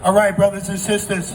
All right, brothers and sisters.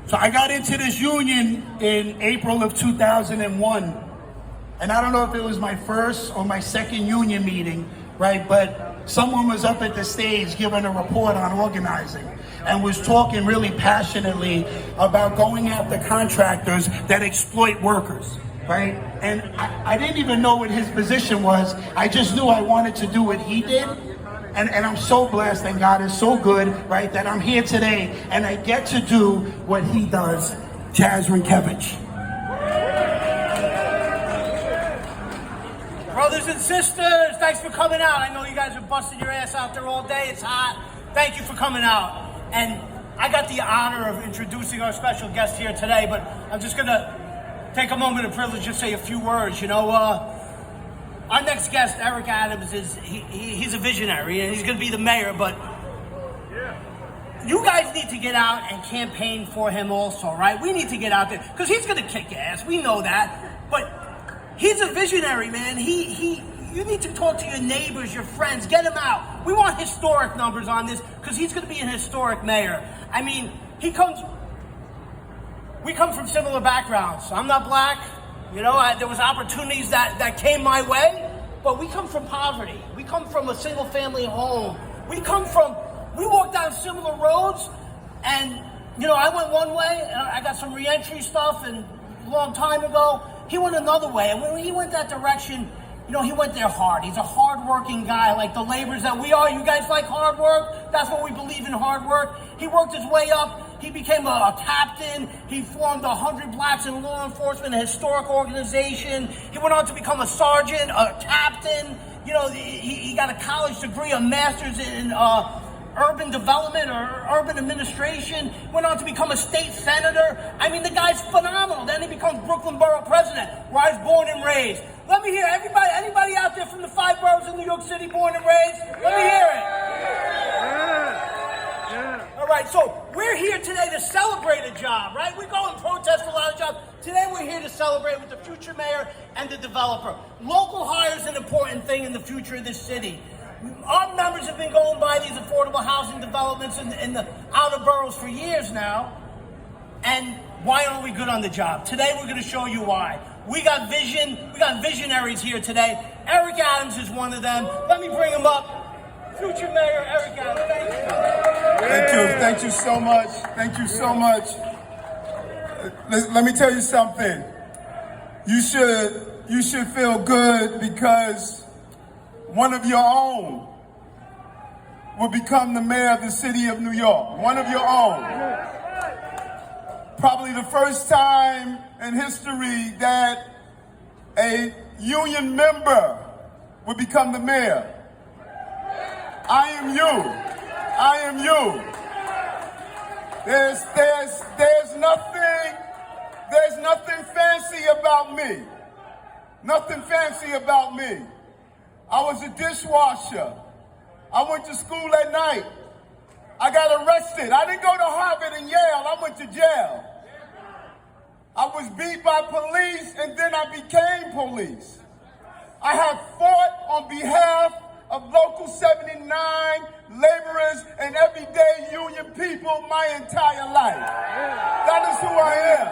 So I got into this union in April of 2001. And I don't know if it was my first or my second union meeting, right? But someone was up at the stage giving a report on organizing and was talking really passionately about going after contractors that exploit workers, right? And I didn't even know what his position was. I just knew I wanted to do what he did. And I'm so blessed, and God is so good, right, that I'm here today and I get to do what he does. Chaz Rinkevich. Brothers and sisters, thanks for coming out. I know you guys are busting your ass out there all day. It's hot. Thank you for coming out. And I got the honor of introducing our special guest here today, but I'm just going to take a moment of privilege to say a few words. You know, our next guest, Eric Adams, he's a visionary, and he's going to be the mayor, but you guys need to get out and campaign for him also, right? We need to get out there, because he's going to kick ass. We know that. But he's a visionary, man. You need to talk to your neighbors, your friends, get him out. We want historic numbers on this, because he's going to be an historic mayor. I mean, we come from similar backgrounds. I'm not black. You know, there was opportunities that came my way, but we come from poverty. We come from a single family home. We walk down similar roads, and, you know, I went one way, and I got some reentry stuff, and a long time ago, he went another way. And when he went that direction, you know, he went there hard. He's a hard-working guy, like the laborers that we are. You guys like hard work? That's what we believe in, hard work. He worked his way up. He became a captain. He formed 100 Blacks in Law Enforcement, a historic organization. He went on to become a sergeant, a captain. You know, he got a college degree, a master's in urban development or urban administration. Went on to become a state senator. I mean, the guy's phenomenal. Then he becomes Brooklyn Borough president, where I was born and raised. Let me hear anybody out there from the 5 boroughs in New York City, born and raised? Let me hear it. All right, so we're here today to celebrate a job, right? We go and protest a lot of jobs. Today we're here to celebrate with the future mayor and the developer. Local hire is an important thing in the future of this city. Our members have been going by these affordable housing developments in the outer boroughs for years now. And why aren't we good on the job? Today we're going to show you why. We got vision. We got visionaries here today. Eric Adams is one of them. Let me bring him up. Future Mayor Eric Adams. Thank you. Thank you so much. Thank you so much. Let me tell you something. You should feel good, because one of your own will become the mayor of the city of New York. One of your own. Probably the first time in history that a union member will become the mayor. I am you. I am you. There's nothing fancy about me. Nothing fancy about me. I was a dishwasher. I went to school at night. I got arrested. I didn't go to Harvard and Yale. I went to jail. I was beat by police, and then I became police. I have fought on behalf of Local 79, laborers, and everyday union people my entire life. That is who I am.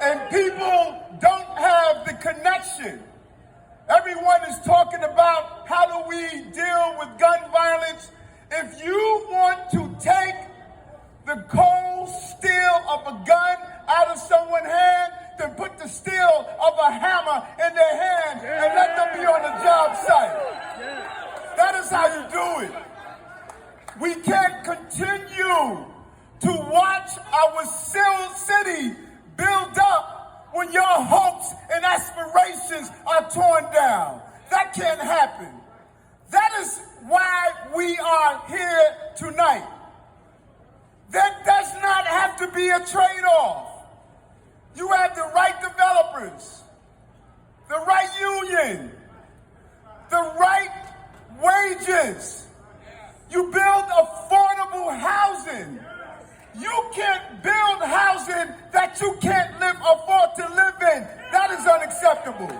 And people don't have the connection. Everyone is talking about how do we deal with gun violence. If you want to take the cold steel of a gun out of someone's hand, then put the steel of a hammer in their hand and let them be on the job site. That is how you do it. We can't continue to watch our city build up when your hopes and aspirations are torn down. That can't happen. That is why we are here tonight. That does not have to be a trade-off. You have the right developers, the right union, the right wages. You build affordable housing. You can't build housing that you can't afford to live in. That is unacceptable.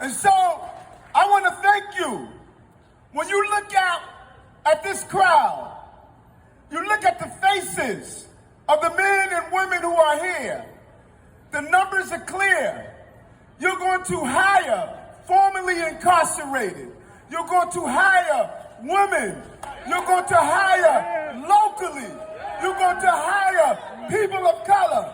And so I want to thank you When you look out at this crowd, you look at the faces of the men and women who are here, the numbers are clear. You're going to hire formerly incarcerated. You're going to hire women. You're going to hire locally. You're going to hire people of color.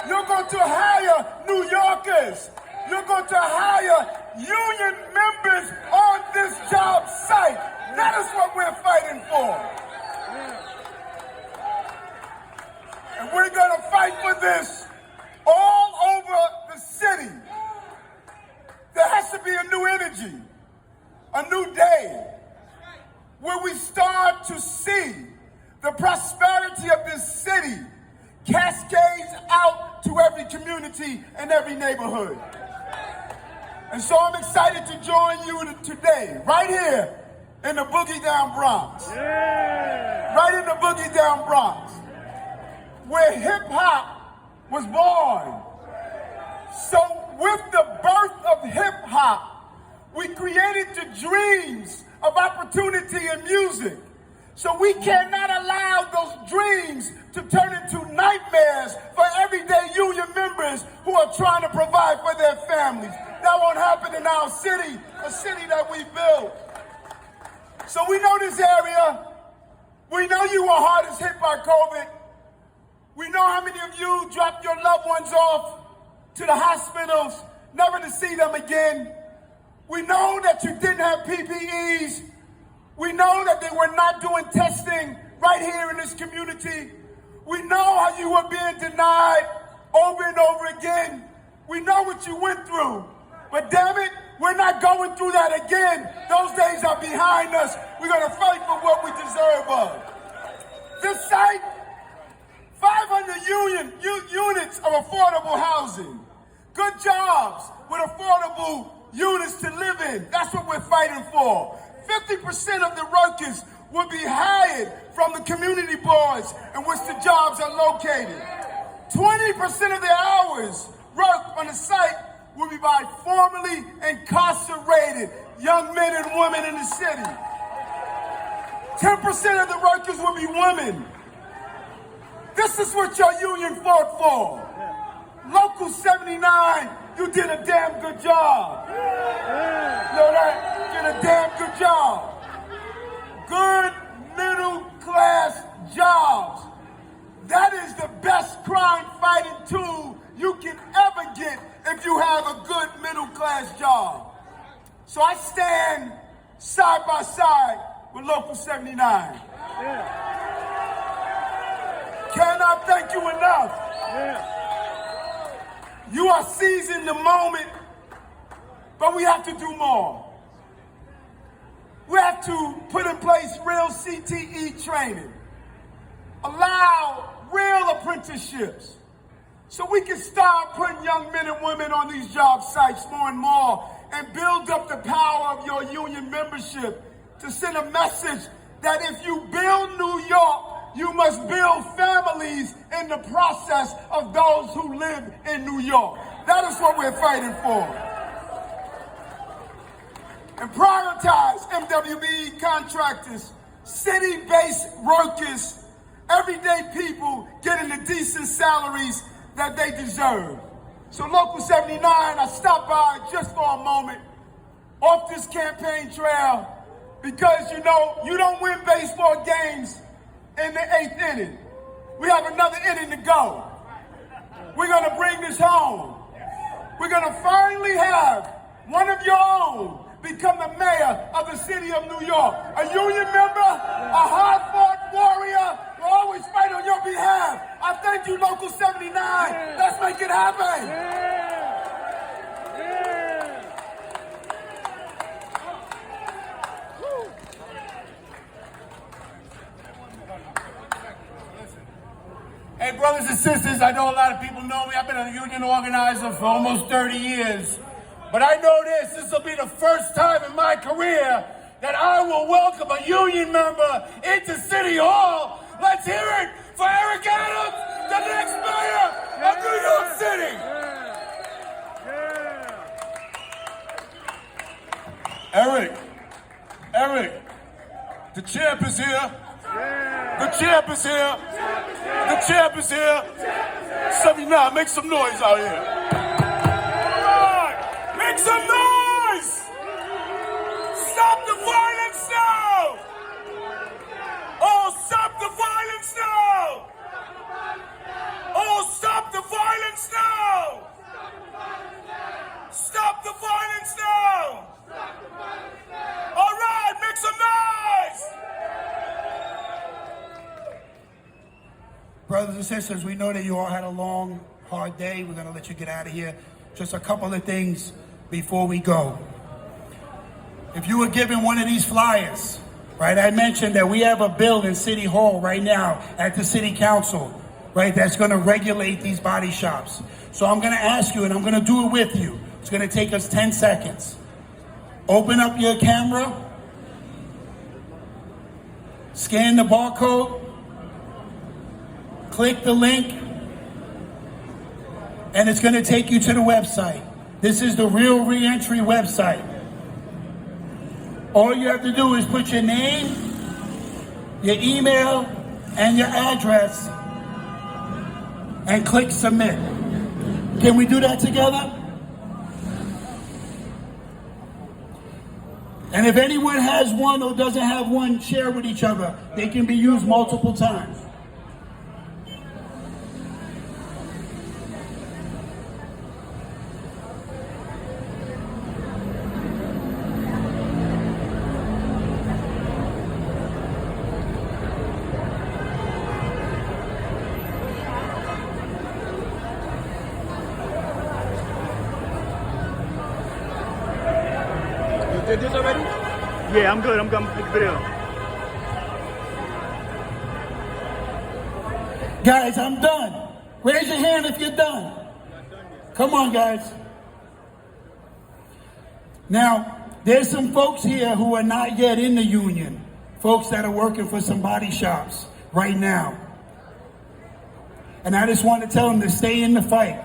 You're going to hire New Yorkers. You're going to hire union members on this job site. That is what we're fighting for. And we're going to fight for this all over the city. There has to be a new energy, a new day, where we start to see the prosperity of this city cascades out to every community and every neighborhood. And so I'm excited to join you today, right here in the Boogie Down Bronx. Right in the Boogie Down Bronx, where hip hop was born. So with the birth of hip hop, we created the dreams of opportunity in music. So we cannot allow those dreams to turn into nightmares for everyday union members who are trying to provide for their families. That won't happen in our city, a city that we built. So we know this area. We know you were hardest hit by COVID. We know how many of you dropped your loved ones off to the hospitals, never to see them again. We know that you didn't have PPEs. We know that they were not doing testing right here in this community. We know how you were being denied over and over again. We know what you went through. But damn it, we're not going through that again. Those days are behind us. We're going to fight for what we deserve of. This site, 500 units of affordable housing. Good jobs with affordable units to live in. That's what we're fighting for. 50% of the workers will be hired from the community boards in which the jobs are located. 20% of the hours worked on the site will be by formerly incarcerated young men and women in the city. 10% of the workers will be women. This is what your union fought for. Local 79, you did a damn good job. You know that? Did a damn good job. Good middle class jobs. That is the best crime fighting tool you can ever get if you have a good middle class job. So I stand side by side with Local 79. Cannot thank you enough. You are seizing the moment, but we have to do more. We have to put in place real CTE training, allow real apprenticeships, so we can start putting young men and women on these job sites more and more and build up the power of your union membership to send a message that if you build New York, you must build families in the process of those who live in New York. That is what we're fighting for. And prioritize MWBE contractors, city-based workers, everyday people getting the decent salaries that they deserve. So Local 79, I stopped by just for a moment off this campaign trail because, you know, you don't win baseball games in the 8th inning. We have another inning to go. We're going to bring this home. We're going to finally have one of your own become the mayor of the city of New York. A union member, a hard-fought warrior, will always fight on your behalf. I thank you, Local 79. Let's make it happen. Hey, brothers and sisters, I know a lot of people know me. I've been a union organizer for almost 30 years. But I know this will be the first time in my career that I will welcome a union member into City Hall. Let's hear it for Eric Adams, the next mayor of New York City. Eric, Eric, the champ is here. The champ is here. The champ is here. 79, make some noise out here. All right, make some noise. Stop the violence now. Oh, stop the violence now. Oh, stop the violence now. Stop the violence now. All right, make some noise. Brothers and sisters, we know that you all had a long, hard day. We're going to let you get out of here. Just a couple of things before we go. If you were given one of these flyers, right, I mentioned that we have a bill in City Hall right now at the City Council, right, that's going to regulate these body shops. So I'm going to ask you, and I'm going to do it with you. It's going to take us 10 seconds. Open up your camera. Scan the barcode. Click the link. And it's going to take you to the website. This is the Real Reentry website. All you have to do is put your name, your email, and your address, and click submit. Can we do that together? And if anyone has one or doesn't have one, share with each other. They can be used multiple times. Did this already? Yeah, I'm good. I'm good. Take a video. Guys, I'm done. Raise your hand if you're done. Come on, guys. Now, there's some folks here who are not yet in the union. Folks that are working for some body shops right now. And I just want to tell them to stay in the fight.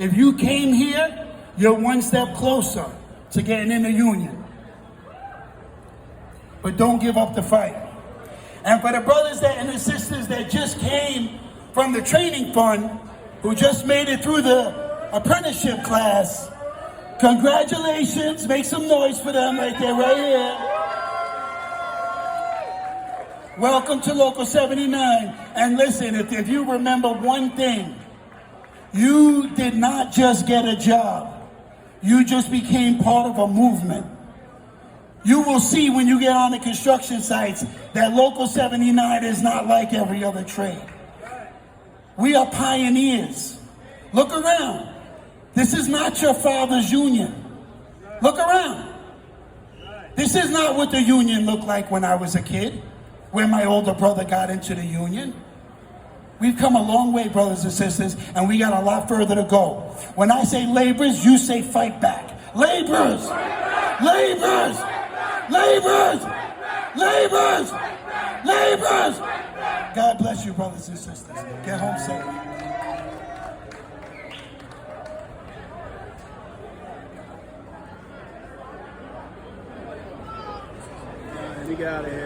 If you came here, you're one step closer to getting in the union. But don't give up the fight. And for the brothers and the sisters that just came from the training fund, who just made it through the apprenticeship class, congratulations. Make some noise for them right there, right here. Welcome to Local 79. And listen, if you remember one thing, you did not just get a job. You just became part of a movement. You will see when you get on the construction sites that Local 79 is not like every other trade. We are pioneers. Look around. This is not your father's union. Look around. This is not what the union looked like when I was a kid, when my older brother got into the union. We've come a long way, brothers and sisters, and we got a lot further to go. When I say laborers, you say fight back. Laborers! Laborers! Laborers! Laborers! Laborers! God bless you, brothers and sisters. Get home safe. We got it.